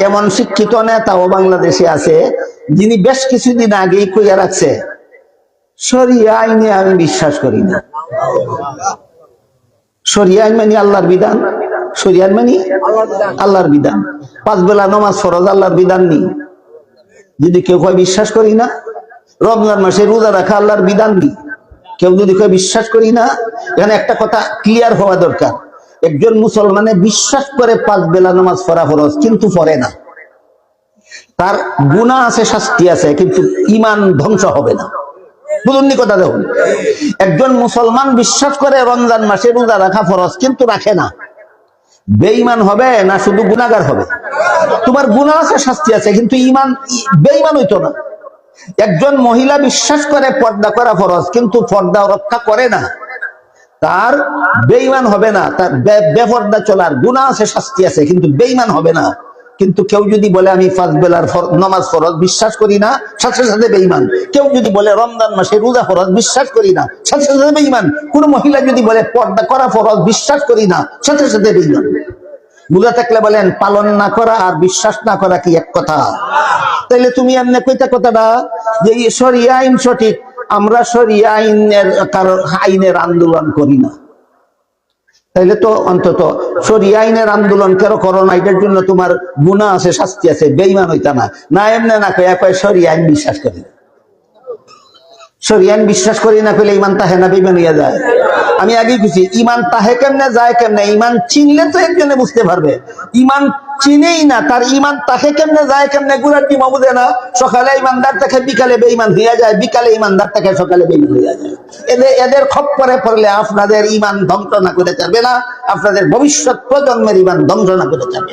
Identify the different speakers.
Speaker 1: এমন শিক্ষিত নেতাও বাংলাদেশে আছে যিনি বেশ কিছুদিন আগেই কইয়া রাখছে শরিয়া আইনে আমি বিশ্বাস করি না। শরিয়া আইন মানে আল্লাহর বিধান, শরিয়া আইন মানে আল্লাহর বিধান। 5 বেলা নামাজ ফরজ আল্লাহর বিধান নেই। যদি কেউ কয় বিশ্বাস করি না, রমজান মাসে রোজা রাখা আল্লাহর বিধান নেই, কেউ যদি কয় বিশ্বাস করি না, এখানে একটা কথা ক্লিয়ার হওয়া দরকার। একজন মুসলমানে বিশ্বাস করে 5 বেলা নামাজ পড়া ফরজ, কিন্তু পড়ে না, তার গুনাহ আছে, শাস্তি আছে, কিন্তু ঈমান ধ্বংস হবে না। বুঝুননি কথা? দেখুন, একজন মুসলমান বিশ্বাস করে রমজান মাসে রোজা রাখা ফরজ, কিন্তু রাখে না, বেঈমান হবে না শুধু গুনাহগার হবে? তোমার গুনাহ আছে, শাস্তি আছে, কিন্তু ঈমান, বেঈমান হইতো না। একজন মহিলা বিশ্বাস করে পর্দা করা ফরজ, কিন্তু পর্দা রক্ষা করে না, তার বেঈমান হবে না, তার বেপর্দা চলার গুনাহ আছে, শাস্তি আছে, কিন্তু বেঈমান হবে না। কিন্তু কেউ যদি বলে আমি 5 বেলার নামাজ ফরজ বিশ্বাস করি না, সাথে সাথে বেঈমান। কেউ যদি বলে রমজান মাসে রোজা ফরজ বিশ্বাস করি না, সাথে সাথে বেঈমান। কোন মহিলা যদি বলে পর্দা করা ফরজ বিশ্বাস করি না, সাথে সাথে বেঈমান। বুঝা থাকলে বলেন, পালন না করা আর বিশ্বাস না করা কি এক কথা? তাইলে তুমি এমনি কইতা কথাটা যে শরিয়া আইন সঠিক, আমরা শরিয়া আইনের আন্দোলন করি না, তাইলে তো অন্তত শরিয়া আইনের আন্দোলন কেন করো না? এটার জন্য তোমার গুনাহ আছে, শাস্তি আছে, বেঈমান হইতা না। না এমনি না কয় শরিয়া আইন বিশ্বাস করি না। শরিয়া আইন বিশ্বাস করি না কইলে ঈমান তাহে না বেঈমান হইয়া যায়? আমি আগেই বুঝি ঈমান তাহে কেমনে যায় কেমনে? ঈমান চিনলে তো একজনে বুঝতে পারবে। ঈমান চিনেই না, তার ঈমান তাহে কেমনে যায় কেমনে? গুড়ার ডিমা বুঝে না। সকালে ঈমানদার থেকে বিকালে বেঈমান হইয়া যায়, বিকালে ঈমানদার থেকে সকালে বেঈমান হইয়া যায়। এদের খপ্পরে পড়লে আপনাদের ঈমান ধ্বংস না করে যাবে না, আপনাদের ভবিষ্যৎ প্রজন্মের ঈমান ধ্বংস না করে যাবে।